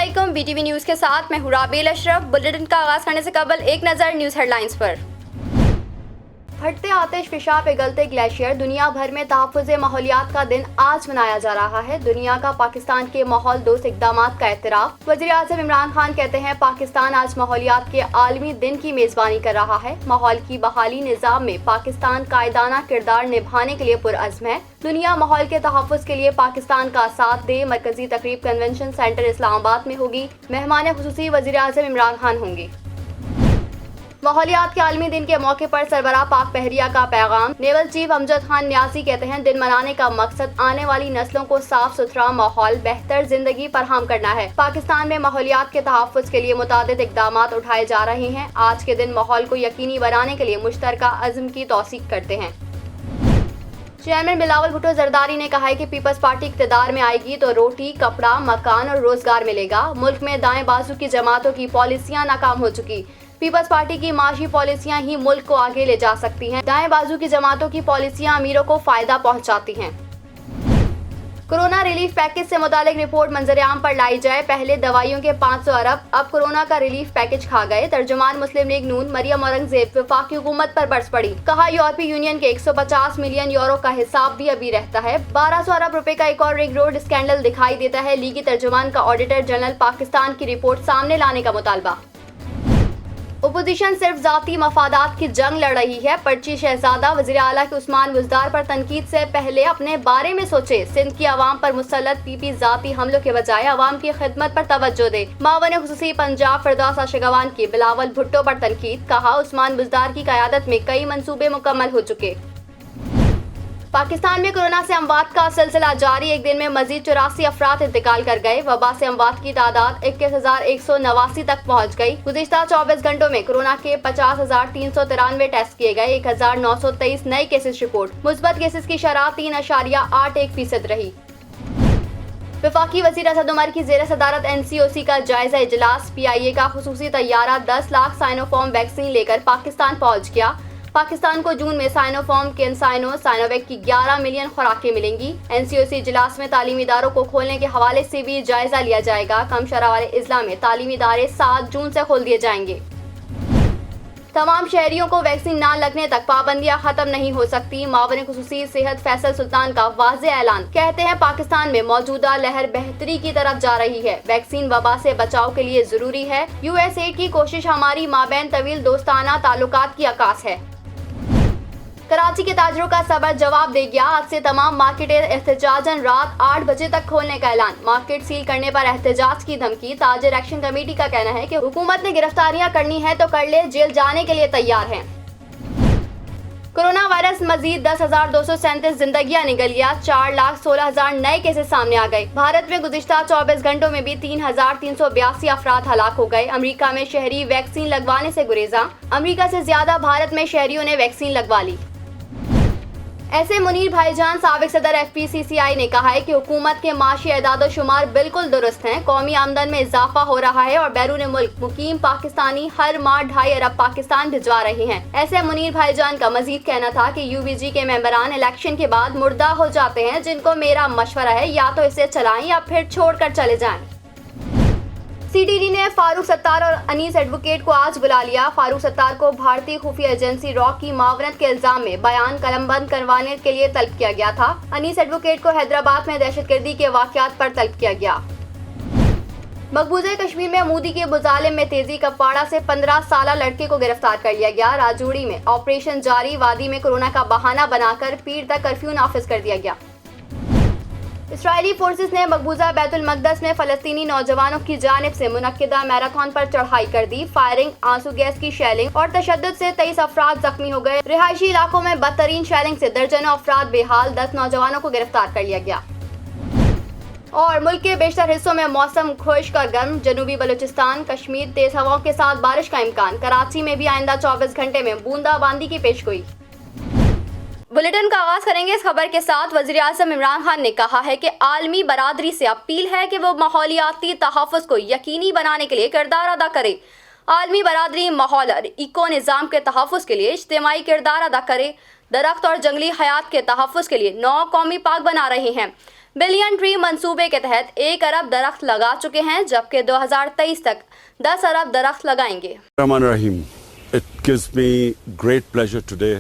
अस्सलामुअलैकुम, BTV news के साथ मैं हूँ राबील अशरफ। बुलेटिन का आगाज़ करने से कबल एक नज़र न्यूज़ हेडलाइंस पर। फटते आतिश फिशा पिघलते ग्लेशियर, दुनिया भर में तहफ़्फ़ुज़ माहौलियात का दिन आज मनाया जा रहा है। दुनिया का पाकिस्तान के माहौल दोस्त इक़दामात का एतराफ़। वज़ीर-ए-आज़म इमरान खान कहते हैं पाकिस्तान आज माहौलियात के आलमी दिन की मेज़बानी कर रहा है। माहौल की बहाली निज़ाम में पाकिस्तान कायदाना किरदार निभाने के लिए पुरअज़्म है। दुनिया माहौल के तहफ़्फ़ुज़ के लिए पाकिस्तान का साथ दे। मरकज़ी तक़रीब कन्वेंशन सेंटर इस्लामाबाद में होगी। मेहमान ख़ुसूसी वज़ीर-ए-आज़म इमरान खान होंगे। माहौलियात के आलमी दिन के मौके पर सरबराह पाक बहरिया का पैगाम। नेवल चीफ अमजद खान न्यासी कहते हैं दिन मनाने का मकसद आने वाली नस्लों को साफ सुथरा माहौल, बेहतर जिंदगी फराहम करना है। पाकिस्तान में माहौलियात के तहफ़्फ़ुज़ के लिए मुतादिद इक़दामात उठाए जा रहे हैं। आज के दिन माहौल को यकीनी बनाने के लिए मुश्तरका अज़्म की तौसीक़ करते हैं। चेयरमैन बिलावल भुट्टो जरदारी ने कहा है कि पीपल्स पार्टी इक़्तिदार में आएगी तो रोटी, कपड़ा, मकान और रोजगार मिलेगा। मुल्क में दाएं बाजू की जमातों की पॉलिसियां नाकाम हो चुकी। पीपल्स पार्टी की माशी पॉलिसियां ही मुल्क को आगे ले जा सकती हैं। दाएं बाजू की जमातों की पॉलिसियां अमीरों को फायदा पहुंचाती हैं। कोरोना रिलीफ पैकेज से मुतालिक रिपोर्ट मंजर-ए-आम पर लाई जाए। पहले दवाइयों के 500 अरब, अब कोरोना का रिलीफ पैकेज खा गए। तर्जुमान मुस्लिम लीग नून मरियम औरंगजेब वफाकी हुकूमत पर बरस पड़ी। कहा यूरोपीय यूनियन के 150 मिलियन यूरो का हिसाब भी अभी रहता है। 1200 अरब रुपए का एक और रिंग रोड स्कैंडल दिखाई देता है। लीगी तर्जुमान का ऑडिटर जनरल पाकिस्तान की रिपोर्ट सामने लाने का मुतालबा। अपोजिशन सिर्फ जाती मफादात की जंग लड़ रही है। पर्ची शहजादा वज़ीर आला के उस्मान बुज़दार पर तनकीद से पहले अपने बारे में सोचे। सिंध की आवाम पर मुसल्लत पीपी जाती हमलों के बजाय आवाम की खिदमत पर तवज्जो दे। मावन ख़ुसूसी पंजाब फिरदौस आशिगवान की बिलावल भुट्टो पर तनकीद। कहा उस्मान बुज़दार की क़यादत में कई मंसूबे मुकम्मल हो चुके। पाकिस्तान में कोरोना से अमवात का सिलसिला जारी। एक दिन में मजीद 84 अफराद इंतकाल कर गए। वबा से अमवात की तादाद 21,189 तक पहुँच गई। गुज़िश्ता 24 घंटों में कोरोना के 50,393 टेस्ट किए गए। 1,923 नए केसेस रिपोर्ट। मुस्बत केसेस की शरह 3.81% रही। वफाकी वज़ीर असद उमर की ज़ेर सदारत NCOC का जायजा इजलास। PIA का ख़ुसूसी तैयारा 10 लाख साइनोफार्म वैक्सीन लेकर पाकिस्तान पहुँच गया। पाकिस्तान को जून में साइनोफार्म, कैंसाइनो, साइनोवैक की 11 मिलियन खुराकें मिलेंगी। NCOC इजलास में तालीमी इदारों को खोलने के हवाले से भी जायजा लिया जाएगा। कम शरह वाले इजला में तालीमी इदारे 7 जून से खोल दिए जाएंगे। तमाम शहरियों को वैक्सीन ना लगने तक पाबंदियां खत्म नहीं हो सकती। मावन ख़ुसूसी सेहत फैसल सुल्तान का वाज़ेह ऐलान। कहते हैं पाकिस्तान में मौजूदा लहर बेहतरी की तरफ जा रही है। वैक्सीन वबा से बचाव के लिए जरूरी है। USAID की कोशिश हमारी माबैन तवील दोस्ताना ताल्लुकात की अक्कास है। कराची के ताजरों का सबर जवाब दे गया। आज से तमाम मार्केटें एहतजाजन रात 8 बजे तक खोलने का ऐलान। मार्केट सील करने पर एहतजाज की धमकी। ताजर एक्शन कमेटी का कहना है कि हुकूमत ने गिरफ्तारियां करनी है तो कर ले, जेल जाने के लिए तैयार है। कोरोना वायरस मजीद 10,237 जिंदगियां निगल गया। 4,16,000 नए केसेस सामने आ गए। भारत में गुज़िश्ता 24 घंटों में भी 3,382 अफराद हलाक हो गए। अमेरिका में शहरी वैक्सीन लगवाने से गुरेजा। अमेरिका से ज्यादा भारत में शहरियों ने वैक्सीन लगवा ली। ऐसे मुनीर भाईजान साबिक सदर FPCCI ने कहा है कि हुकूमत के माशी एदाद शुमार बिल्कुल दुरुस्त हैं। कौमी आमदन में इजाफा हो रहा है और बैरून मुल्क मुकीम पाकिस्तानी हर माह 2.5 अरब पाकिस्तान भिजवा रहे हैं। ऐसे मुनीर भाईजान का मजीद कहना था कि UBG के मेंबरान इलेक्शन के बाद मुर्दा हो जाते हैं। जिनको मेरा मशवरा है या तो इसे चलाएं या फिर छोड़ कर चले जाएं। CTD ने फारूक सत्तार और अनीस एडवोकेट को आज बुला लिया। फारूक सत्तार को भारतीय खुफिया एजेंसी रॉ की मावनत के इल्जाम में बयान कलमबंद करवाने के लिए तलब किया गया था। अनीस एडवोकेट को हैदराबाद में दहशतगर्दी के वाक़यात पर तलब किया गया। मकबूजा कश्मीर में मोदी के मुजालिम में तेजी। कपवाड़ा से 15 साला लड़के को गिरफ्तार कर लिया गया। राजौरी में ऑपरेशन जारी। वादी में कोरोना का बहाना बनाकर पीर तक कर्फ्यू नाफिज कर दिया गया। इसराइली फोर्सेस ने मकबूजा बैतुल मक़दस में फ़लस्तीनी नौजवानों की जानिब से मुनक्किदा मैराथन पर चढ़ाई कर दी। फायरिंग, आंसू गैस की शेलिंग और तशद्दुद से 23 अफराद जख्मी हो गए। रिहायशी इलाकों में बदतरीन शेलिंग से दर्जनों अफराद बेहाल। 10 नौजवानों को गिरफ्तार कर लिया गया। और मुल्क के बेशतर हिस्सों में मौसम खुश्क और गर्म। जनूबी बलूचिस्तान, कश्मीर तेज हवाओं के साथ बारिश का इम्कान। कराची में भी आइंदा 24 घंटे में बूंदाबांदी की पेशगोई। बुलेटिन का आगाज करेंगे इस खबर के साथ। वज़ीर-ए-आज़म इमरान खान ने कहा है कि आलमी बरादरी से अपील है कि वो माहौलियाती तहफ़्फ़ुज़ को यकीनी बनाने के लिए किरदार अदा करे। आलमी बरादरी माहौल और इको निज़ाम के तहफ़्फ़ुज़ के लिए इज्तिमाई किरदार अदा करे। दरख्त और जंगली हयात के तहफ़्फ़ुज़ के लिए 9 कौमी पार्क बना रहे हैं। बिलियन ट्री मंसूबे के तहत 1 अरब दरख्त लगा चुके हैं, जबकि 2023 तक 10 अरब दरख्त लगाएंगे। Rahman Rahim, it gives me great pleasure today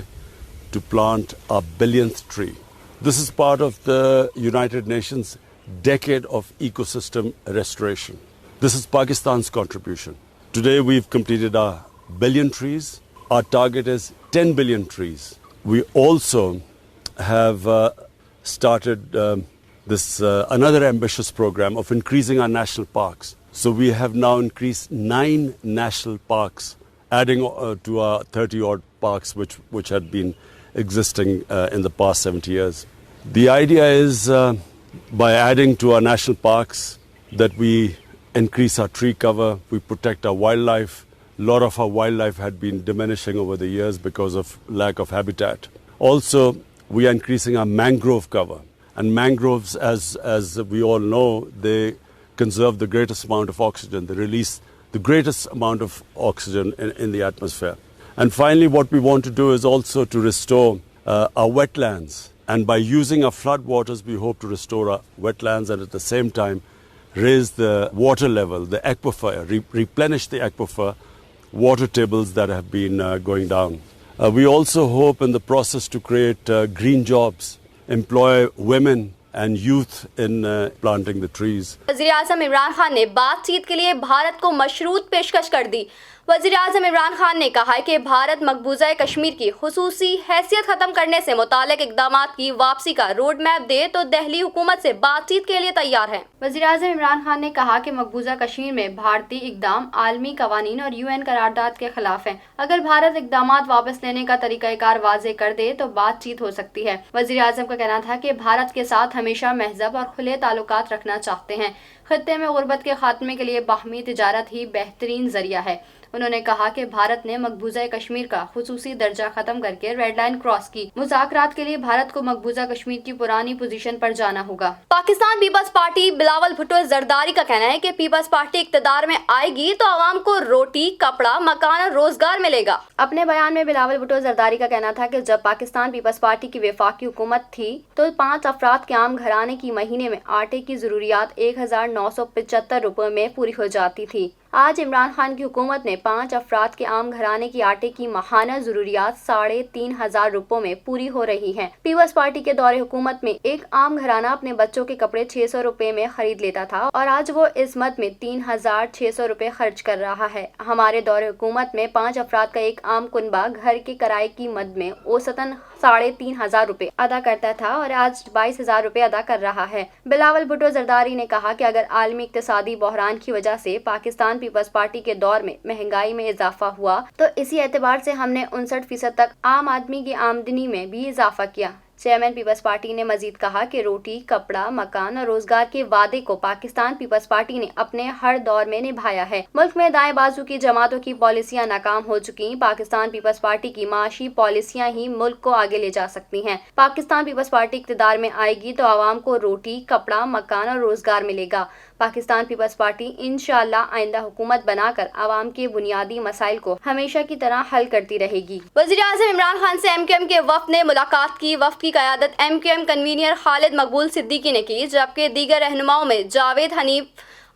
to plant our 1,000th tree. This is part of the United Nations Decade of Ecosystem Restoration. This is Pakistan's contribution. Today we've completed our 1 billion trees. Our target is 10 billion trees. We also have started another ambitious program of increasing our national parks. So we have now increased 9 national parks, adding to our 30-odd parks which had been existing in the past 70 years. The idea is by adding to our national parks that we increase our tree cover, we protect our wildlife. A lot of our wildlife had been diminishing over the years because of lack of habitat. Also, we are increasing our mangrove cover. And mangroves, as we all know, they conserve the greatest amount of oxygen. They release the greatest amount of oxygen in the atmosphere. And finally, what we want to do is also to restore our wetlands. And by using our flood waters, we hope to restore our wetlands and at the same time raise the water level, the aquifer, replenish the aquifer water tables that have been going down. We also hope in the process to create green jobs, employ women and youth in planting the trees. वज़ीर-ए-आज़म इमरान खान ने बातचीत के लिए भारत को मशरूत पेशकश कर दी। वज़ीर-ए-आज़म इमरान खान ने कहा है कि भारत मकबूजा कश्मीर की खुसूसी हैसियत ख़त्म करने से मुतालिक इक़दामात की वापसी का रोड मैप दे तो दिल्ली हुकूमत से बातचीत के लिए तैयार है। वज़ीर-ए-आज़म इमरान खान ने कहा कि मकबूजा कश्मीर में भारतीय इक़दाम आलमी कवानीन और UN करारदाद के खिलाफ हैं। अगर भारत इक़दामात वापस लेने का तरीक़ाकार वाज़े कर दे तो बातचीत हो सकती है। वज़ीर-ए-आज़म का कहना था कि भारत के साथ हमेशा महज़ब और खुले ताल्लुकात रखना चाहते हैं। खित्ते में गुर्बत के खात्मे के लिए बाहमी तिजारत ही बेहतरीन ज़रिया है। उन्होंने कहा कि भारत ने मकबूजा कश्मीर का खुसूसी दर्जा खत्म करके रेड लाइन क्रॉस की। मुज़ाकरात के लिए भारत को मकबूजा कश्मीर की पुरानी पोजीशन पर जाना होगा। पाकिस्तान पीपल्स पार्टी बिलावल भुट्टो जरदारी का कहना है कि पीपल्स पार्टी इक़्तिदार में आएगी तो आवाम को रोटी, कपड़ा, मकान और रोजगार मिलेगा। अपने बयान में बिलावल भुट्टो जरदारी का कहना था कि जब पाकिस्तान पीपल्स पार्टी की वफाकी हुकूमत थी तो 5 अफराद के आम घराने की महीने में आटे की जरूरियात 1975 रुपए में पूरी हो जाती थी। आज इमरान खान की हुकूमत ने 5 अफराद के आम घराने की आटे की माहाना जरूरियात 3,500 रुपयों में पूरी हो रही हैं। पीपल्स पार्टी के दौरे हुकूमत में एक आम घराना अपने बच्चों के कपड़े 600 रुपए में खरीद लेता था और आज वो इस मद में 3,600 रुपए खर्च कर रहा है। हमारे दौरे हुकूमत में 5 अफराद का एक आम कुनबा घर के किराए की मद में औसतन 3,500 रुपए अदा करता था और आज 22,000 रुपए अदा कर रहा है। बिलावल भुट्टो जरदारी ने कहा कि अगर आलमी इक्तिसादी बहरान की वजह से पाकिस्तान पीपल्स पार्टी के दौर में महंगाई में इजाफा हुआ तो इसी एतबार से हमने 59% तक आम आदमी की आमदनी में भी इजाफा किया। चेयरमैन पीपल्स पार्टी ने मजीद कहा कि रोटी, कपड़ा, मकान और रोजगार के वादे को पाकिस्तान पीपल्स पार्टी ने अपने हर दौर में निभाया है। मुल्क में दाएं बाजू की जमातों की पॉलिसियां नाकाम हो चुकी। पाकिस्तान पीपल्स पार्टी की माशी पॉलिसियां ही मुल्क को आगे ले जा सकती हैं। पाकिस्तान पीपल्स पार्टी इक़्तिदार में आएगी तो आवाम को रोटी, कपड़ा, मकान और रोजगार मिलेगा। पाकिस्तान पीपल्स पार्टी इंशाअल्लाह आइंदा हुकूमत बनाकर आवाम के बुनियादी मसाइल को हमेशा की तरह हल करती रहेगी। वज़ीर-ए-आज़म इमरान खान से MQM के वफ़द ने मुलाकात की। वफ़द की क़यादत MQM कन्वीनर खालिद मकबूल सिद्दीकी ने की, जबकि दीगर रहनुमाओं में जावेद हनीफ,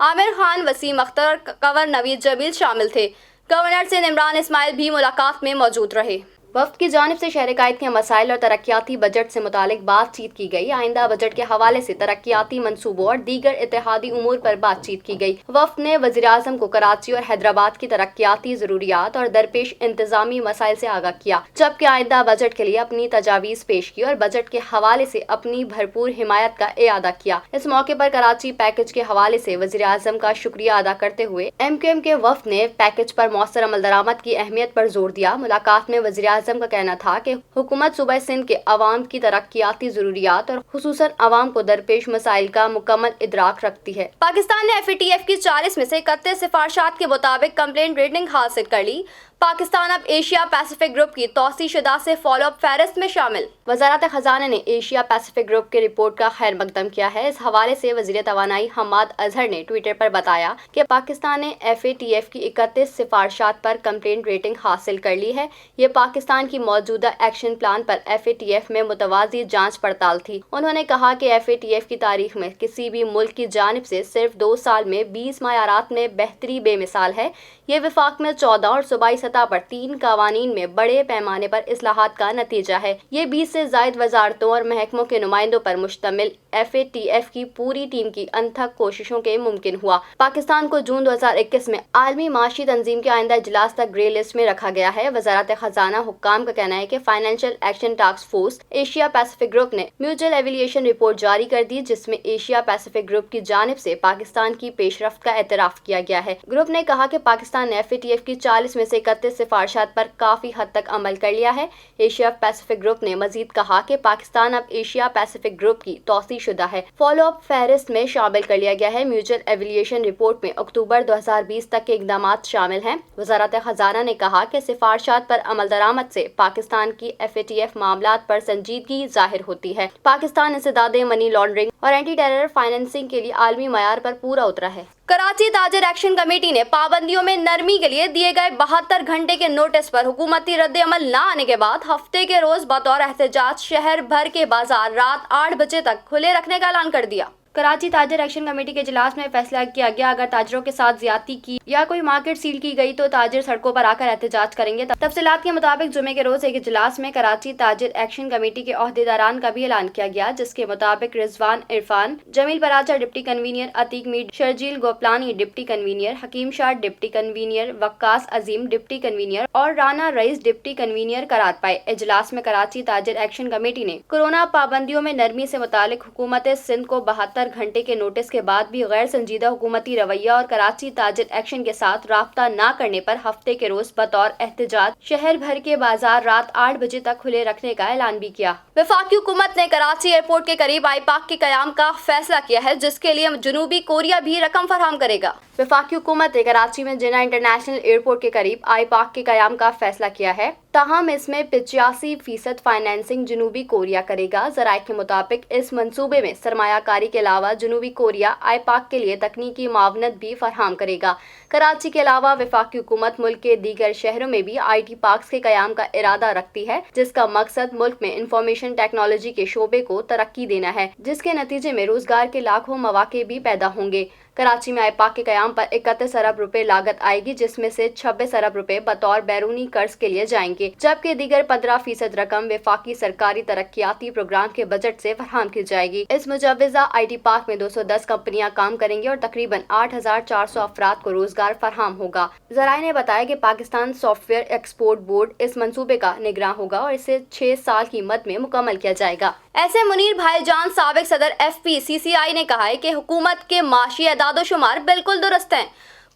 आमिर खान, वसीम अख्तर और कंवर नवीद जमील शामिल थे। गवर्नर से इमरान इस्माइल भी मुलाकात में मौजूद रहे। वफ़द की जानिब से शहर कायद के मसाइल और तरक्याती बजट से मुतालिक बातचीत की गई। आइंदा बजट के हवाले से तरक्याती मंसूबों और दीगर इत्तेहादी उमूर पर बातचीत की गई। वफ़द ने वज़ीर-ए-आज़म को कराची और हैदराबाद की तरक्याती ज़रूरियात और दरपेश इंतज़ामी मसाइल से आगाह किया, जबकि आइंदा बजट के लिए अपनी तजावीज़ पेश की और बजट के हवाले से अपनी भरपूर हिमायत का इआदा किया। इस मौके पर कराची पैकेज के हवाले से वज़ीर-ए-आज़म का शुक्रिया अदा करते हुए MQM के वफ़द ने पैकेज पर मौसर अमल दरामद की अहमियत पर जोर दिया। मुलाकात में वज़ीर-ए-आज़म का कहना था कि हुकूमत सूबा सिंध के अवाम की तरक्याती जरूरियात और खुसूसन अवाम को दरपेश मसाइल का मुकम्मल इदराक रखती है। पाकिस्तान ने FATF की 40 में से 31 सिफारिशात के मुताबिक कंप्लेंट रेटिंग हासिल कर ली। पाकिस्तान अब एशिया पैसिफिक ग्रुप की तौसीशुदा से फॉलो अप फहरिस्त में शामिल। वजारत खजाना ने एशिया पैसिफिक ग्रुप की रिपोर्ट का खैर मकदम किया है। इस हवाले से वजीर तवानाई हम्माद अजहर ने ट्विटर पर बताया कि पाकिस्तान ने FATF की 31 सिफारिशात पर कंप्लेंट रेटिंग हासिल कर ली है। ये पाकिस्तान की मौजूदा एक्शन प्लान पर FATF में मुतवाज़ी जांच पड़ताल थी। उन्होंने कहा कि FATF की तारीख में किसी भी मुल्क की जानिब से सिर्फ 2 साल में 20 मयारात में बेहतरी बेमिसाल है। ये विफाक में 14 और सूबाई सतह पर 3 कवानीन में बड़े पैमाने पर इस्लाहात का नतीजा है। ये 20 से ज़ायद वजारतों और महकमों के नुमाइंदों पर मुश्तमिल FATF की पूरी टीम की अनथक कोशिशों के मुमकिन हुआ। पाकिस्तान को जून 2021 में आलमी माशी तंजीम के आइंदा इजलास तक ग्रे लिस्ट में रखा गया है। वजारत खजाना हुक्काम का कहना है कि financial action task force Asia Pacific group ने म्यूचुअल एवेल्यूएशन रिपोर्ट जारी कर दी, जिसमें एशिया पैसिफिक ग्रुप की जानिब से पाकिस्तान की पेशरफ्त का एतराफ़ किया गया है। ग्रुप ने कहा कि पाकिस्तान ने FATF की 40 में से 31 सिफारिशात पर काफी हद तक अमल कर लिया है। एशिया पैसिफिक ग्रुप ने मजीद कहा कि पाकिस्तान अब एशिया पैसिफिक ग्रुप की तौसीशुदा है फॉलो अप फहरिस्त में शामिल कर लिया गया है। म्यूचुअल एवेल्यूएशन रिपोर्ट में अक्टूबर 2020 तक के इकदाम शामिल हैं। वजारत खजाना ने कहा कि सिफारिशात पर अमल दरामद से पाकिस्तान की FATF मामलात पर संजीदगी जाहिर होती है। पाकिस्तान इंसदादे मनी लॉन्ड्रिंग और एंटी टेरर फाइनेंसिंग के लिए आलमी मयार पर पूरा उतरा है। कराची ताजिर एक्शन कमेटी ने पाबंदियों में नरमी के लिए दिए गए 72 घंटे के नोटिस पर हुकूमती रद्द अमल न आने के बाद हफ्ते के रोज बतौर एहतजाज शहर भर के बाजार रात 8 बजे तक खुले रखने का ऐलान कर दिया। कराची ताजिर एक्शन कमेटी के इजलास में फैसला किया गया, अगर ताजिरों के साथ ज्यादती की या कोई मार्केट सील की गई तो ताजिर सड़कों पर आकर एहतजाज करेंगे। तफसीलात के मुताबिक जुमे के रोज एक इजलास में कराची ताजिर एक्शन कमेटी के ओहदेदारान का भी ऐलान किया गया, जिसके मुताबिक Rizwan Irfan, Jamil Paracha deputy convener, Atiq Mir, Sharjeel Goplani deputy convener, Hakim Shah deputy convener, Waqas Azeem deputy convener और राना रईस डिप्टी कन्वीनियर करार पाए। इजलास में कराची ताजिर एक्शन कमेटी ने कोरोना पाबंदियों में नरमी से मुतालिक हुकूमत सिंध को 72 घंटे के नोटिस के बाद भी गैर संजीदा हुकूमती रवैया और कराची ताजिर एक्शन के साथ राब्ता न करने पर हफ्ते के रोज बतौर एहतजाज शहर भर के बाजार रात 8 बजे तक खुले रखने का ऐलान भी किया। वफाकी हुकूमत ने कराची एयरपोर्ट के करीब आईपाक के कयाम का फैसला किया है, जिसके लिए जनूबी कोरिया भी रकम फराहम करेगा। वफाकी हुकूमत ने कराची में जिन्ना इंटरनेशनल एयरपोर्ट के करीब आईपाक के कयाम का फैसला किया है, ताहम इसमें 85% फाइनेंसिंग जनूबी कोरिया करेगा। ज़राए के मुताबिक इस मंसूबे में सरमायाकारी के अलावा जनूबी कोरिया आईपाक के लिए तकनीकी मावनत भी फराहम करेगा। कराची के अलावा वफाकी हुकूमत मुल्क के दीगर शहरों में भी IT पार्क्स के कयाम का इरादा रखती है, जिसका मकसद मुल्क में इंफॉर्मेशन टेक्नोलॉजी के शोबे को तरक्की देना है, जिसके नतीजे में रोजगार के लाखों मौके भी पैदा होंगे। कराची में आईपाक के कयाम पर 31 अरब रुपए लागत आएगी, जिसमें से 26 अरब रुपए बतौर बैरूनी कर्ज के लिए जाएंगे, जबकि दीगर 15% रकम वफाकी सरकारी तरक्याती प्रोग्राम के बजट से फराहम की जाएगी। इस मुजव्वजा IT पार्क में 210 कंपनियां काम करेंगी और तकरीबन 8400 अफराद को रोजगार फराहम होगा। ज़राए ने बताया कि पाकिस्तान सॉफ्टवेयर एक्सपोर्ट बोर्ड इस मंसूबे का निगरान होगा और इसे 6 साल की मद में मुकम्मल किया जाएगा। ऐसे मुनीर भाईजान साबिक सदर FPCCI ने कहा है कि हुकूमत के माशी एदादोशुमार बिल्कुल दुरुस्त हैं।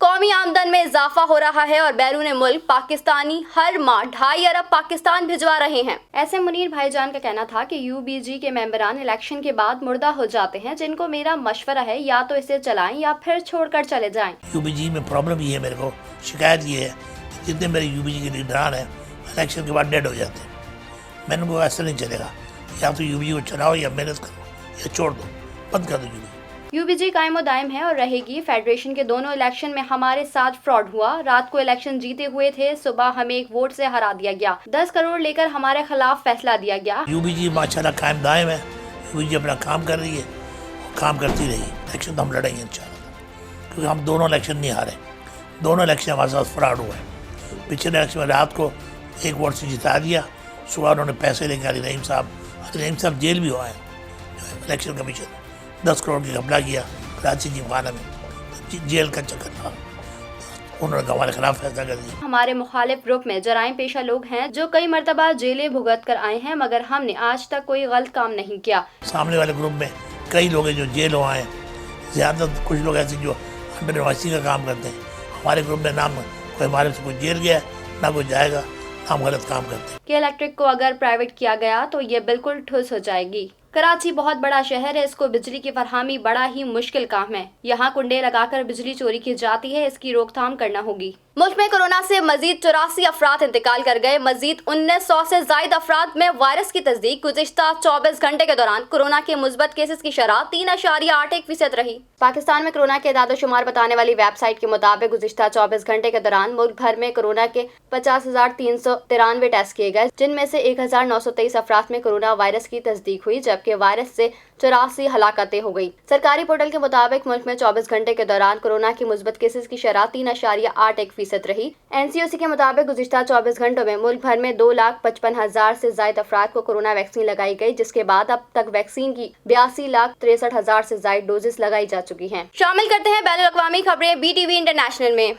कौमी आमदन में इजाफा हो रहा है और बैरून मुल्क पाकिस्तानी हर माह 2.5 अरब पाकिस्तान भिजवा रहे हैं। ऐसे मुनीर भाईजान का कहना था कि UBG के मेंबरान इलेक्शन के बाद मुर्दा हो जाते हैं, जिनको मेरा मशवरा है या तो इसे चलाएं या फिर छोड़कर चले जाएं। UBG में प्रॉब्लम ये है, मेरे को शिकायत ये है कि जितने मेरे UBG के लीडरान हैं इलेक्शन के बाद डेड हो जाते हैं। मैंने वो ऐसा नहीं चलेगा, या तो UBG को चलाओ या मेहनत करो या छोड़ दो, बंद कर दो। UBG कायम दायम है और रहेगी। फेडरेशन के दोनों इलेक्शन में हमारे साथ फ्रॉड हुआ। रात को इलेक्शन जीते हुए थे, सुबह हमें एक वोट से हरा दिया गया। 10 करोड़ लेकर हमारे खिलाफ फैसला दिया गया। UBG माशाल्लाह कायम दायम है। UBG अपना काम कर रही है, काम करती रही। इलेक्शन तो हम लड़ेंगे इंशाल्लाह, क्योंकि हम दोनों इलेक्शन नहीं हारे। दोनों इलेक्शन हमारे साथ फ्रॉड हुआ है। पिछले इलेक्शन में रात को 1 वोट से जिता दिया, सुबह उन्होंने पैसे लेकर अली रहीम साहब जेल भी हुआ है। इलेक्शन कमीशन 10 करोड़ की घपला किया कराची की खाना में, जेल का चक्कर था। उन्होंने हमारे खिलाफ फैसला कर दिया। हमारे मुखालिफ ग्रुप में जराइम पेशा लोग हैं जो कई मरतबा जेलें भुगत कर आए हैं, मगर हमने आज तक कोई गलत काम नहीं किया। सामने वाले ग्रुप में कई लोग हैं जो जेल हो आए हैं, ज़्यादा कुछ लोग ऐसे जो अंडर निवासी का काम करते हैं। हमारे ग्रुप में नाम कोई हमारे से कोई जेल गया ना कोई जाएगा, हम गलत काम करते हैं। कि इलेक्ट्रिक को अगर प्राइवेट किया गया तो ये बिल्कुल ठुस हो जाएगी। कराची बहुत बड़ा शहर है, इसको बिजली की फरहामी बड़ा ही मुश्किल काम है। यहाँ कुंडे लगाकर बिजली चोरी की जाती है, इसकी रोकथाम करना होगी। मुल्क में कोरोना से मजीद 84 अफराद इंतकाल कर गए। मजीद 1900 से जायद अफराद में वायरस की तस्दीक। गुज़िश्ता 24 घंटे के दौरान कोरोना के मुस्बत केसेस की शरह 3.81% रही। पाकिस्तान में कोरोना के दादोशुमार बताने वाली वेबसाइट के मुताबिक गुज़िश्ता 24 घंटे के दौरान मुल्क भर में कोरोना के 50,393 टेस्ट किए गए, जिनमें से 1,923 अफराद में कोरोना वायरस की तस्दीक हुई, जबकि वायरस से 84 हलाकतें हो गई। सरकारी पोर्टल के मुताबिक मुल्क में 24 घंटे के दौरान कोरोना के मुस्बत केसेस की शरह 3.81% रही। NCOC के मुताबिक गुज़िश्ता 24 घंटों में मुल्क भर में 2,55,000 से जायद अफराद को कोरोना वैक्सीन लगाई गई, जिसके बाद अब तक वैक्सीन की 82,63,000 से जायद डोजेस लगाई जा चुकी हैं। शामिल करते हैं बैनुल अक़वामी खबरें BTV इंटरनेशनल में।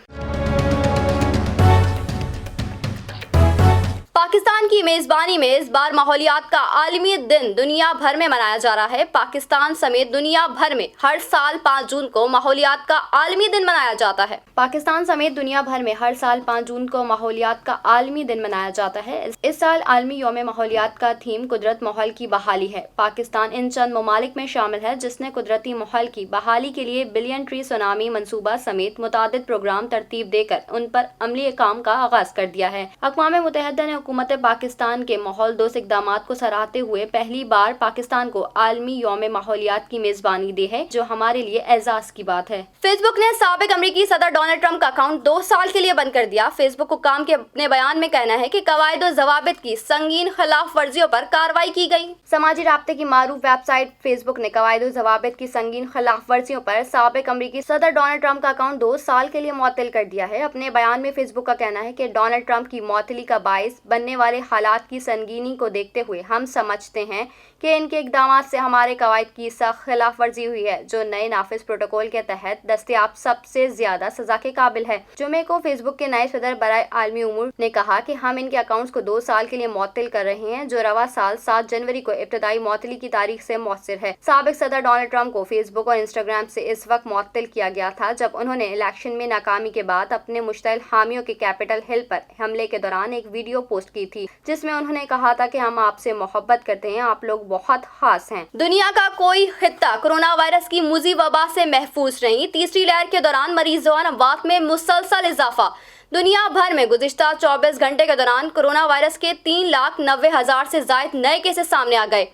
पाकिस्तान की मेजबानी में इस बार माहौलियात का आलमी दिन दुनिया भर में मनाया जा रहा है। पाकिस्तान समेत दुनिया भर में हर साल 5 जून को माहौलियात का आलमी दिन मनाया जाता है। पाकिस्तान समेत दुनिया भर में हर साल 5 जून को माहौलियात का आलमी दिन मनाया जाता है। इस साल आलमी यौम माहौलियात का थीम कुदरत माहौल की बहाली है। पाकिस्तान इन चंद ममालिक में शामिल है जिसने कुदरती माहौल की बहाली के लिए बिलियन ट्री सुनामी मंसूबा समेत मुतादिद प्रोग्राम तरतीब देकर उन पर अमली काम का आगाज कर दिया है। अक़वाम मुत्तहिदा ने हुकूमत पाकिस्तान के माहौल दोस्त इक़दामात को सराहते हुए पहली बार पाकिस्तान को आलमी यौम माहौलियात की मेजबानी दी है, जो हमारे लिए एजाज की बात है। फेसबुक ने साबिक अमरीकी सदर डोनाल्ड ट्रंप का अकाउंट 2 साल के लिए बंद कर दिया। फेसबुक हुक्काम के अपने बयान में कहना है कि कवायद और ज़वाबित की संगीन खिलाफ वर्जियों पर कार्रवाई की गई। समाजी राब्ते की मारूफ वेबसाइट फेसबुक ने कवायद और ज़वाबित की संगीन खिलाफ वर्जियों पर साबिक अमरीकी सदर डोनाल्ड ट्रंप का अकाउंट 2 साल के लिए मुअत्तल कर दिया है। अपने बयान में फेसबुक का कहना है कि डोनाल्ड ट्रंप की मुअत्तली का बाइस बनने वाले हालात की संगीनी को देखते हुए हम समझते हैं कि इनके इक़दामात से हमारे कवायद की सख्त खिलाफ वर्जी हुई है, जो नए नाफिज प्रोटोकॉल के तहत दस्तयाब सबसे ज्यादा सजा के काबिल है। जुमे को फेसबुक के नए सदर बराए आलमी उमूर ने कहा कि हम इनके अकाउंट्स को 2 साल के लिए मुअत्तल कर रहे हैं, जो रवा साल 7 जनवरी को इब्तदाई मुअत्तली की तारीख से मौसर है। साबिक सदर डोनाल्ड ट्रंप को फेसबुक और इंस्टाग्राम से इस वक्त मुअत्तल किया गया था जब उन्होंने इलेक्शन में नाकामी के बाद अपने मुश्तइल हामियों के कैपिटल हिल पर हमले के दौरान एक वीडियो पोस्ट की थी, जिसमें उन्होंने कहा था कि हम आपसे मोहब्बत करते हैं, आप लोग बहुत खास हैं। दुनिया का कोई खित्ता कोरोना वायरस की मुजी वबा से महफूज नहीं। तीसरी लहर के दौरान मरीजों और अमवात में मुसलसल इजाफा। दुनिया भर में गुज़िश्ता 24 घंटे के दौरान कोरोना वायरस के 3,90,000 से जायद नए केसेस सामने आ गए।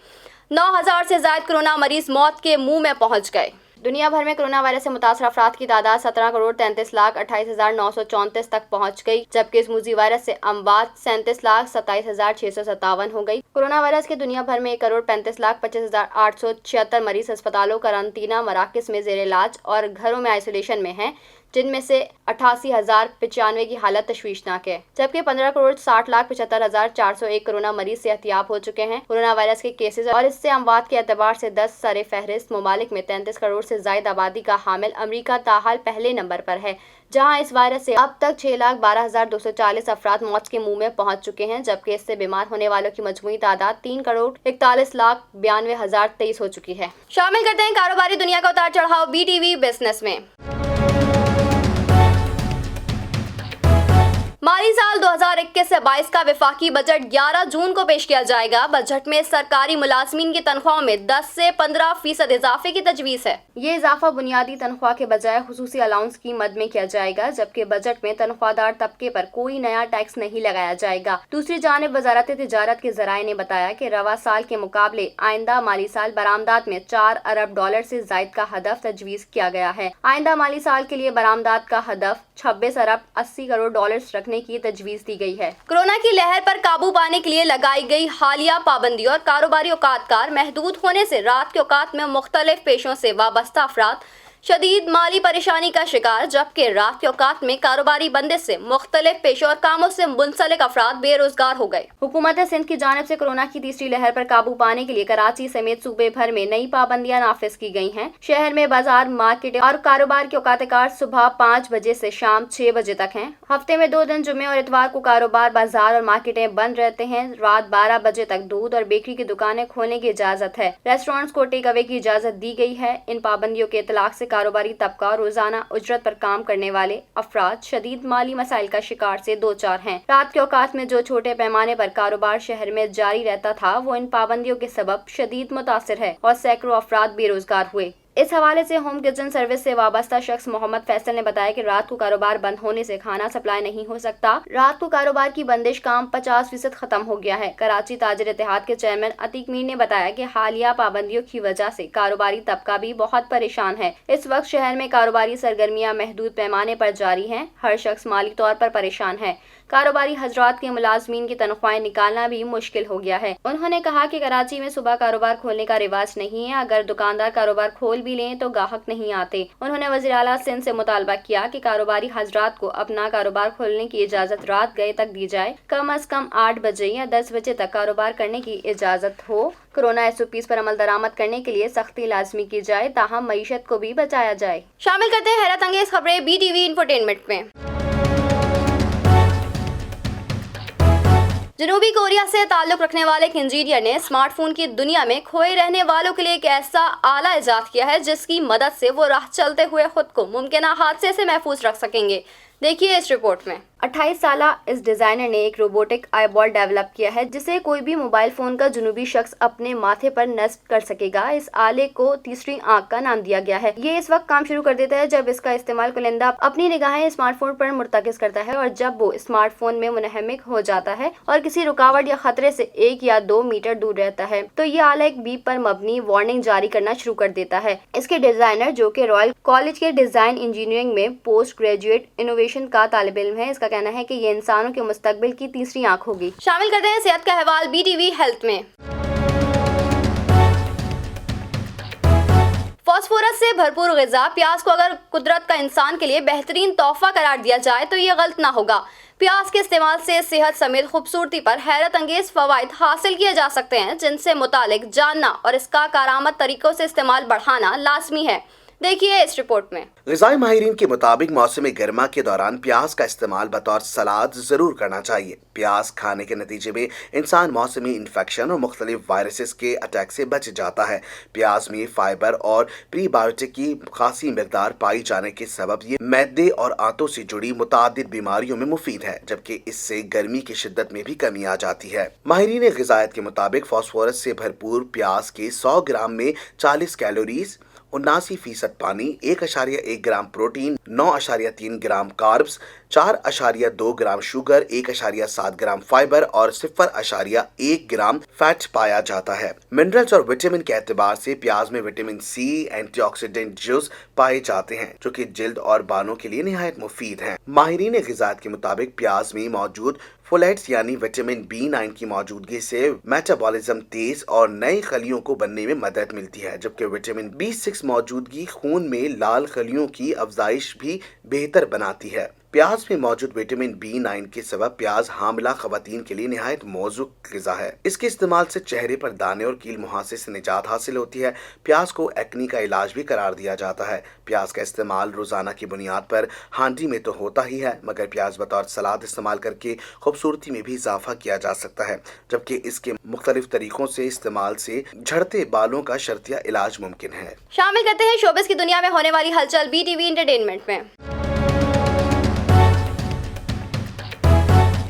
9,000 से जायद कोरोना मरीज मौत के मुंह में पहुंच गए। दुनिया भर में कोरोना वायरस से मुतासर अफराद की तादाद 17,33,28,934 तक पहुंच गई, जबकि इस मुजी वायरस से अमवात 37,27,657 हो गई। कोरोना वायरस के दुनिया भर में 1,35,25,876 मरीज अस्पतालों, करांतीना मराकज़ में ज़ेर इलाज और घरों में आइसोलेशन में हैं, जिनमें से 88,095 की हालत तशवीशनाक है, जबकि 15,60,75,401 कोरोना मरीज सेहतियाब हो चुके हैं। कोरोना वायरस के केसेस और इससे अमवात के एतबार से 10 सरे फहरिस्त ममालिक में 33 करोड़ से जायद आबादी का हामिल अमरीका ताहाल पहले नंबर पर है, जहां इस वायरस से अब तक 6,12,240 अफराद मौत के मुंह में पहुंच चुके हैं, जबकि इससे बीमार होने वालों की मजमूई तादाद 3,41,92,023 हो चुकी है। शामिल करते हैं कारोबारी दुनिया का उतार चढ़ाव BTV बिजनेस में। माली साल 2021 से 22 का वफाकी बजट 11 जून को पेश किया जाएगा। बजट में सरकारी मुलाजमीन की तनख्वाहों में 10 से 15% इजाफे की तजवीज़ है। ये इजाफा बुनियादी तनख्वाह के बजाय खुसूसी अलाउंस की मद में किया जाएगा, जबकि बजट में तनख्वाहदार तबके पर कोई नया टैक्स नहीं लगाया जाएगा। दूसरी जानिब वजारत तिजारत के ज़राए ने बताया कि रवा साल के मुकाबले आइंदा माली साल बरामदात में $4 अरब से जायद का हदफ तजवीज़ किया गया है। आइंदा माली साल के लिए बरामदात का हदफ $26 अरब 80 करोड़ रखने की तजवीज दी गई है। कोरोना की लहर पर काबू पाने के लिए लगाई गई हालिया पाबंदी और कारोबारी औकातकार महदूद होने से रात के औकात में मुख्तलिफ पेशों से वाबस्ता अफराद शदीद माली परेशानी का शिकार, जबकि रात के औकात में कारोबारी बंदिश से मुख्तलिफ पेशों और कामों से मुंसलिक अफराद बेरोजगार हो गए। हुकूमत सिंध की जानिब से कोरोना की तीसरी लहर पर काबू पाने के लिए कराची समेत सूबे भर में नई पाबंदियां नाफिज की गई हैं। शहर में बाजार, मार्केट और कारोबार के औकातकार सुबह 5 बजे से शाम 6 बजे तक हैं। हफ्ते में 2 दिन जुमे और इतवार को कारोबार, बाजार और मार्केटें बंद रहते हैं। रात 12 बजे तक दूध और बेकरी की दुकानें खोलने की इजाजत है। रेस्टोरेंट्स को टेक अवे की इजाजत दी गई है। इन पाबंदियों के इतलाक से کاروباری طبقہ اور روزانہ اجرت پر کام کرنے والے افراد شدید مالی مسائل کا شکار سے دو چار ہیں۔ رات کے اوقات میں جو چھوٹے پیمانے پر کاروبار شہر میں جاری رہتا تھا وہ ان پابندیوں کے سبب شدید متاثر ہے اور سینکڑوں افراد بے روزگار ہوئے۔ اس حوالے سے ہوم کچن سروس سے وابستہ شخص محمد فیصل نے بتایا کہ رات کو کاروبار بند ہونے سے کھانا سپلائی نہیں ہو سکتا۔ رات کو کاروبار کی بندش کام 50% ختم ہو گیا ہے۔ کراچی تاجر اتحاد کے چیئرمین عتیق میر نے بتایا کہ حالیہ پابندیوں کی وجہ سے کاروباری طبقہ بھی بہت پریشان ہے۔ اس وقت شہر میں کاروباری سرگرمیاں محدود پیمانے پر جاری ہیں۔ ہر شخص مالی طور پر پریشان ہے۔ کاروباری حضرات کے ملازمین کی تنخواہیں نکالنا بھی مشکل ہو گیا ہے۔ انہوں نے کہا کہ کراچی میں صبح کاروبار کھولنے کا رواج نہیں ہے۔ اگر دکاندار کاروبار کھول بھی لیں تو گاہک نہیں آتے۔ انہوں نے وزیر اعلیٰ سندھ سے مطالبہ کیا کہ کاروباری حضرات کو اپنا کاروبار کھولنے کی اجازت رات گئے تک دی جائے، کم از کم 8 بجے یا 10 بجے تک کاروبار کرنے کی اجازت ہو۔ کورونا SOPs پر عمل درآمد کرنے کے لیے سختی لازمی کی جائے تاہم معیشت کو بھی بچایا جائے۔ شامل کرتے ہیں حیرت انگیز خبریں BTV انفوٹینمنٹ میں۔ جنوبی کوریا سے تعلق رکھنے والے ایک انجینئر نے اسمارٹ فون کی دنیا میں کھوئے رہنے والوں کے لیے ایک ایسا آلہ ایجاد کیا ہے جس کی مدد سے وہ راہ چلتے ہوئے خود کو ممکنہ حادثے سے محفوظ رکھ سکیں گے۔ دیکھیے اس رپورٹ میں۔ 28 سالہ اس ڈیزائنر نے ایک روبوٹک آئی بال ڈیولپ کیا ہے جسے کوئی بھی موبائل فون کا جنوبی شخص اپنے ماتھے پر نصب کر سکے گا۔ اس آلے کو تیسری آنکھ کا نام دیا گیا ہے۔ یہ اس وقت کام شروع کر دیتا ہے جب اس کا استعمال کنندہ اپنی نگاہیں اسمارٹ فون پر مرتکز کرتا ہے اور جب وہ اسمارٹ فون میں منہمک ہو جاتا ہے اور کسی رکاوٹ یا خطرے سے 1 یا 2 میٹر دور رہتا ہے تو یہ آلہ ایک بیپ پر مبنی وارننگ جاری کرنا شروع کر دیتا ہے۔ اس کے ڈیزائنر جو کہ رائل کالج کے ڈیزائن انجینئرنگ میں پوسٹ گریجویٹ انوویشن کا طالب علم ہے، اس کا کہنا ہے کہ یہ انسانوں کے مستقبل کی تیسری آنکھ ہوگی۔ شامل کرتے ہیں صحت کا احوال BTV ہیلتھ میں۔ فاسفورس سے بھرپور غذا پیاز کو اگر قدرت کا انسان کے لیے بہترین تحفہ قرار دیا جائے تو یہ غلط نہ ہوگا۔ پیاز کے استعمال سے صحت سمیت خوبصورتی پر حیرت انگیز فوائد حاصل کیے جا سکتے ہیں جن سے متعلق جاننا اور اس کا کارآمد طریقوں سے استعمال بڑھانا لازمی ہے۔ دیکھیے اس رپورٹ میں۔ غذائی ماہرین کے مطابق موسم گرما کے دوران پیاز کا استعمال بطور سلاد ضرور کرنا چاہیے۔ پیاز کھانے کے نتیجے میں انسان موسمی انفیکشن اور مختلف وائرسز کے اٹیک سے بچ جاتا ہے۔ پیاز میں فائبر اور پری بایوٹک کی خاصی مقدار پائی جانے کے سبب یہ معدے اور آنتوں سے جڑی متعدد بیماریوں میں مفید ہے، جبکہ اس سے گرمی کی شدت میں بھی کمی آ جاتی ہے۔ ماہرین غذائیت کے مطابق فاسفورس سے بھرپور پیاز کے 100 گرام میں 40 کیلوریز، 79% پانی، 1.1 gram protein, 9.3 gram carbs, 4.2 gram sugar, 1.7 gram fibre اور 0.1 گرام فیٹ پایا جاتا ہے۔ منرلز اور وٹامن کے اعتبار سے پیاز میں وٹامن C، اینٹی آکسیڈنٹ جز پائے جاتے ہیں جو کہ جلد اور بالوں کے لیے نہایت مفید ہیں۔ ماہرین غذائیت کے مطابق پیاز میں موجود فولیٹس یعنی وٹامن B9 کی موجودگی سے میٹابولزم تیز اور نئی خلیوں کو بننے میں مدد ملتی ہے، جبکہ وٹامن B6 موجودگی خون میں لال خلیوں کی افزائش بھی بہتر بناتی ہے۔ پیاز میں موجود وٹامن B9 کے سبب پیاز حاملہ خواتین کے لیے نہایت موزوں غذا ہے۔ اس کے استعمال سے چہرے پر دانے اور کیل مہاسے سے نجات حاصل ہوتی ہے۔ پیاز کو ایکنی کا علاج بھی قرار دیا جاتا ہے۔ پیاز کا استعمال روزانہ کی بنیاد پر ہانڈی میں تو ہوتا ہی ہے، مگر پیاز بطور سلاد استعمال کر کے خوبصورتی میں بھی اضافہ کیا جا سکتا ہے، جبکہ اس کے مختلف طریقوں سے استعمال سے جھڑتے بالوں کا شرطیہ علاج ممکن ہے۔ شامل کرتے ہیں شوبز کی دنیا میں ہونے والی ہلچل BTV انٹرٹینمنٹ میں۔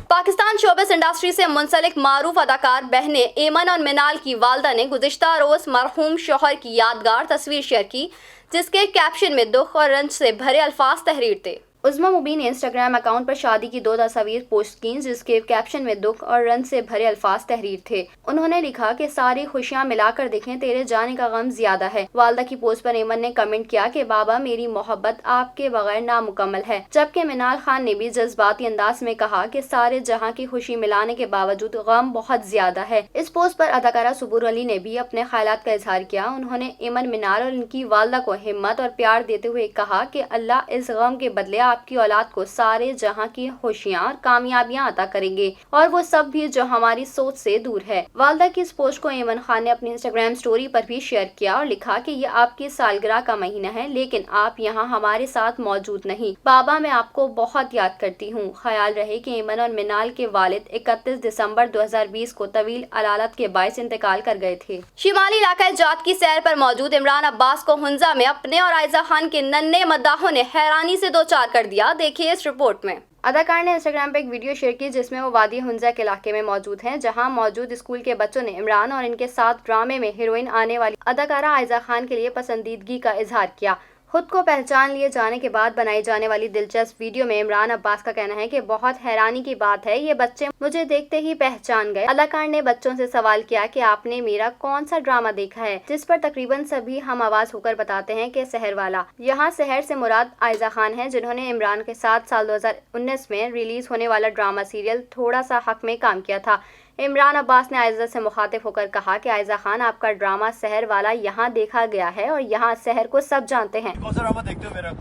پاکستان شوبز انڈسٹری سے منسلک معروف اداکار بہنیں ایمن اور منال کی والدہ نے گزشتہ روز مرحوم شوہر کی یادگار تصویر شیئر کی جس کے کیپشن میں دکھ اور رنج سے بھرے الفاظ تحریر تھے۔ عظمیٰ مبین نے انسٹاگرام اکاؤنٹ پر شادی کی 2 تصاویر پوسٹ کیں جس کے کیپشن میں دکھ اور رنج سے بھرے الفاظ تحریر تھے۔ انہوں نے لکھا کہ ساری خوشیاں ملا کر دیکھیں تیرے جانے کا غم زیادہ ہے۔ والدہ کی پوسٹ پر ایمن نے کمنٹ کیا کہ بابا میری محبت آپ کے بغیر نامکمل ہے، جبکہ منال خان نے بھی جذباتی انداز میں کہا کہ سارے جہاں کی خوشی ملانے کے باوجود غم بہت زیادہ ہے۔ اس پوسٹ پر اداکارہ سبور علی نے بھی اپنے خیالات کا اظہار کیا۔ انہوں نے ایمن، منال اور ان کی والدہ کو ہمت اور پیار دیتے ہوئے کہا کہ اللہ اس غم کے بدلے आपकी औलाद को सारे जहां की खुशियां और कामयाबियां अता करेंगे और वो सब भी जो हमारी सोच से दूर है। वालदा की इस पोस्ट को ऐमन खान ने अपनी इंस्टाग्राम स्टोरी पर भी शेयर किया और लिखा कि ये आपकी सालगिरह का महीना है, लेकिन आप यहाँ हमारे साथ मौजूद नहीं। बाबा, मैं आपको बहुत याद करती हूँ। ख्याल रहे कि ऐमन और मिनाल के वालिद 31 दिसंबर 2020 को तवील अलालत के बायस इंतकाल कर गए थे। शिमाली इलाका जात की सैर पर मौजूद इमरान अब्बास को हुंजा में अपने और आयजा खान के नन्हे मद्दाहों ने हैरानी से दो चार कर दिया। देखिए इस रिपोर्ट में। अदाकार ने इंस्टाग्राम पे एक वीडियो शेयर की जिसमें वो वादी हुंजा के इलाके में मौजूद हैं, जहां मौजूद स्कूल के बच्चों ने इमरान और इनके साथ ड्रामे में हीरोइन आने वाली अदाकारा आयजा खान के लिए पसंदीदगी का इजहार किया। खुद को पहचान लिए जाने के बाद बनाई जाने वाली दिलचस्प वीडियो में इमरान अब्बास का कहना है कि बहुत हैरानी की बात है, ये बच्चे मुझे देखते ही पहचान गए। अदाकार ने बच्चों से सवाल किया कि आपने मेरा कौन सा ड्रामा देखा है, जिस पर तकरीबन सभी हम आवाज होकर बताते हैं कि सहर वाला। यहाँ सहर से मुराद आयजा खान है, जिन्होंने इमरान के साथ साल 2019 में रिलीज होने वाला ड्रामा सीरियल थोड़ा सा हक में काम किया था। इमरान अब्बास ने आयजा से मुखातिब होकर कहा कि आयजा खान, आपका ड्रामा सहर वाला यहाँ देखा गया है और यहाँ सहर को सब जानते हैं। कौन सा ड्रामा देखते हो मेरा?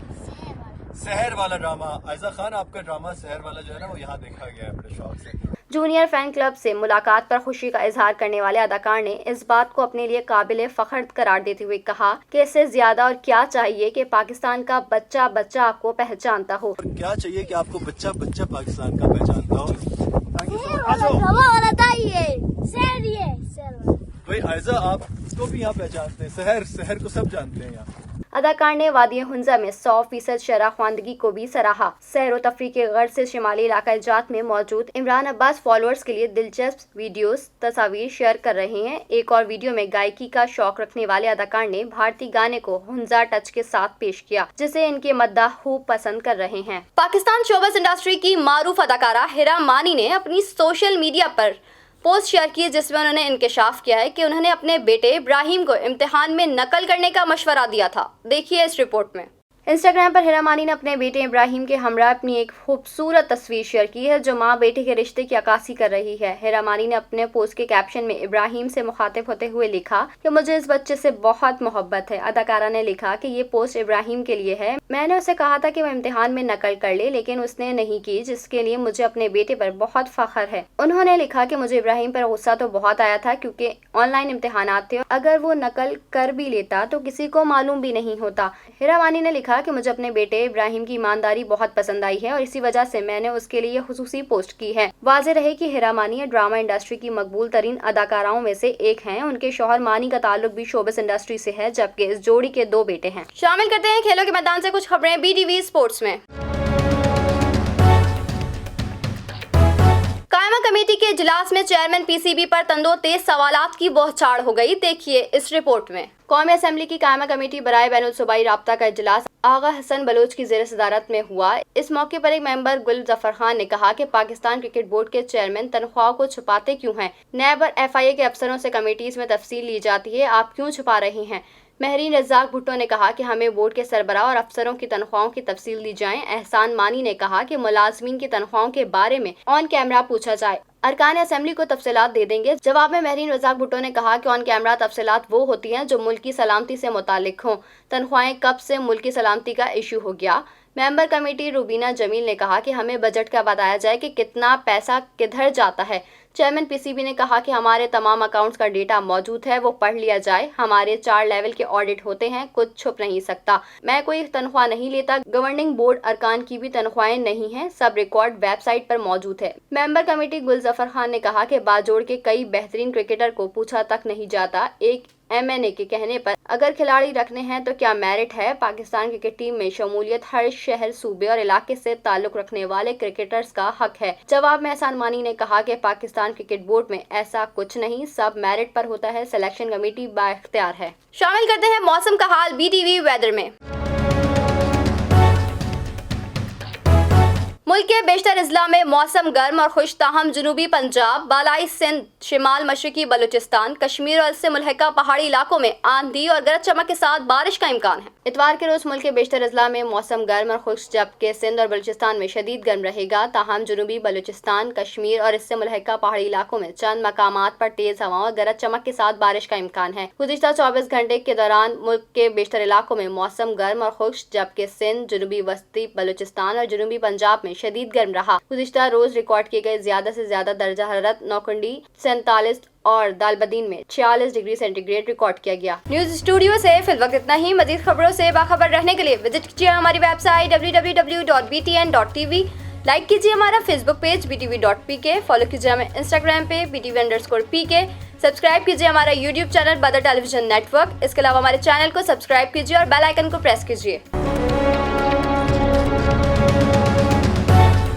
सहर वाला ड्रामा। आयजा खान, आपका ड्रामा सहर वाला जो है ना, वो यहाँ देखा गया है बड़े शौक से। जूनियर फैन क्लब से मुलाकात पर खुशी का इजहार करने वाले अदाकार ने इस बात को अपने लिए काबिल फख्र करार देते हुए कहा कि इससे ज्यादा और क्या चाहिए कि पाकिस्तान का बच्चा बच्चा आपको पहचानता हो। क्या चाहिए कि आपको बच्चा बच्चा पाकिस्तान का पहचानता हो। भाई आयजा, आपको भी यहाँ पहचानते हैं, सहर को सब जानते हैं यहाँ। अदाकार ने वादी हुंजा में 100% शरह ख्वानदगी को भी सराहा। सैर व तफरी के गर्ज से शिमाली इलाका जात में मौजूद इमरान अब्बास फॉलोअर्स के लिए दिलचस्प वीडियोस तस्वीर शेयर कर रहे हैं। एक और वीडियो में गायकी का शौक रखने वाले अदाकार ने भारतीय गाने को हुंजा टच के साथ पेश किया, जिसे इनके मद्दाह खूब पसंद कर रहे हैं। पाकिस्तान शोबिज़ इंडस्ट्री की मारूफ अदाकारा हिरा मानी ने अपनी सोशल मीडिया पर पोस्ट शेयर की, जिसमें उन्होंने इंकशाफ किया है कि उन्होंने अपने बेटे इब्राहिम को इम्तिहान में नकल करने का मशवरा दिया था। देखिए इस रिपोर्ट में। इंस्टाग्राम पर हिरा मानी ने अपने बेटे इब्राहिम के हमरा अपनी एक खूबसूरत तस्वीर शेयर की है, जो माँ बेटे के रिश्ते की अक्कासी कर रही है। हिरा मानी ने अपने पोस्ट के कैप्शन में इब्राहिम से मुखातिब होते हुए लिखा कि मुझे इस बच्चे से बहुत मोहब्बत है। अदाकारा ने लिखा कि ये पोस्ट इब्राहिम के लिए है। मैंने उसे कहा था कि वो इम्तिहान में नकल कर ले, लेकिन उसने नहीं की, जिसके लिए मुझे अपने बेटे पर बहुत फख्र है। उन्होंने लिखा कि मुझे इब्राहिम पर गुस्सा तो बहुत आया था, क्योंकि ऑनलाइन इम्तिहानात थे, अगर वो नकल कर भी लेता तो किसी को मालूम भी नहीं होता। हिरा मानी ने लिखा कि मुझे अपने बेटे इब्राहिम की ईमानदारी बहुत पसंद आई है और इसी वजह से मैंने उसके लिए खुसूसी पोस्ट की है। वाज़ेह रहे कि हिरा मानी ड्रामा इंडस्ट्री की मकबूल तरीन अदाकाराओं में से एक हैं। उनके शौहर मानी का ताल्लुक भी शोबिज़ इंडस्ट्री से है, जबकि इस जोड़ी के 2 बेटे हैं। शामिल करते हैं खेलों के मैदान से कुछ खबरें BTV स्पोर्ट्स में। कायमा कमेटी के इजलास में चेयरमैन PCB पर तंदो-तेज सवालात की बौछार हो गई। देखिए इस रिपोर्ट में। कौमी असम्बली की कायमा कमेटी बराए बैनुल-सूबाई राब्ता का इजलास आगा हसन बलोच की ज़ेर सदारत में हुआ। इस मौके पर एक मेंबर गुल जफर खान ने कहा कि पाकिस्तान क्रिकेट बोर्ड के चेयरमैन तनख्वाह को छुपाते क्यों हैं? नैब और FIA के अफसरों से कमेटीज में तफसील ली जाती है, आप क्यों छुपा रहे हैं? महरीन रज़ाक भुट्टो ने कहा कि हमें बोर्ड के सरबराह और अफसरों की तनख्वाहों की तफसील दी जाए। एहसान मानी ने कहा कि मुलाजमीन की तनख्वाहों के बारे में ऑन कैमरा पूछा जाए, अरकान असेंबली को तफसीलात दे देंगे। जवाब में महरीन रज़ाक भुट्टो ने कहा कि ऑन कैमरा तफसीलात वो होती हैं जो मुल्क की सलामती से मुतालिक हों। तनख्वाहें कब से मुल्क की सलामती का इशू हो गया? मेंबर कमेटी रूबीना जमील ने कहा कि हमें बजट का बताया जाए कि कितना पैसा किधर जाता है। चेयरमैन PCB ने कहा कि हमारे तमाम अकाउंट्स का डेटा मौजूद है, वो पढ़ लिया जाए। हमारे 4 लेवल के ऑडिट होते हैं, कुछ छुप नहीं सकता। मैं कोई तनख्वाह नहीं लेता, गवर्निंग बोर्ड अरकान की भी तनख्वाहें नहीं हैं, सब रिकॉर्ड वेबसाइट पर मौजूद है। मेंबर कमेटी गुल जफर खान ने कहा कि बाजोड़ के कई बेहतरीन क्रिकेटर को पूछा तक नहीं जाता। एक MNA के कहने पर अगर खिलाड़ी रखने हैं तो क्या मेरिट है? पाकिस्तान क्रिकेट टीम में शमूलियत हर शहर, सूबे और इलाके से ताल्लुक रखने वाले क्रिकेटर्स का हक है। जवाब में एहसान मानी ने कहा कि पाकिस्तान क्रिकेट बोर्ड में ऐसा कुछ नहीं, सब मेरिट पर होता है, सिलेक्शन कमेटी बाइख्तियार है। शामिल करते हैं मौसम का हाल BTV वेदर में। मुल्क के बेशतर अजला में मौसम गर्म और खुश, ताहम जनूबी पंजाब, बालाई सिंध, शिमाल मशरकी बलूचिस्तान, कश्मीर और इससे मुल्हिका पहाड़ी इलाकों में आंधी और गरज चमक के साथ बारिश का इम्कान है। इतवार के रोज मुल्क के बेशतर अजला में मौसम गर्म और खुश, जबकि सिंध और बलूचिस्तान में शदीद गर्म रहेगा। ताहम जनूबी बलूचिस्तान, कश्मीर और इससे मुल्हिका पहाड़ी इलाकों में चंद मकामात पर तेज हवाओं और गरज चमक के साथ बारिश का इम्कान है। गुज़िश्ता 24 घंटे के दौरान मुल्क के बेशतर इलाकों में मौसम गर्म और खुश, जबकि सिंध, जनूबी वस्ती बलूचिस्तान और जनूबी पंजाब में शदीद गर्म रहा। गुज़िश्ता रोज रिकॉर्ड किए गए ज्यादा से ज्यादा दर्जा हरारत नौकुंडी 47 और दालबदीन में 46 डिग्री सेंटीग्रेड रिकॉर्ड किया गया। न्यूज स्टूडियो से फिल वक्त इतना ही। मजीद खबरों से बाखबर रहने के लिए विजिट कीजिए हमारी वेबसाइट www.btn.tv। लाइक कीजिए हमारा फेसबुक पेज btv.pk, फॉलो कीजिए हमें इंस्टाग्राम पे btv_pk, सब्सक्राइब कीजिए हमारा यूट्यूब चैनल बदर टेलीविजन नेटवर्क। इसके अलावा हमारे चैनल को सब्सक्राइब कीजिए और बेल आइकन को प्रेस कीजिए।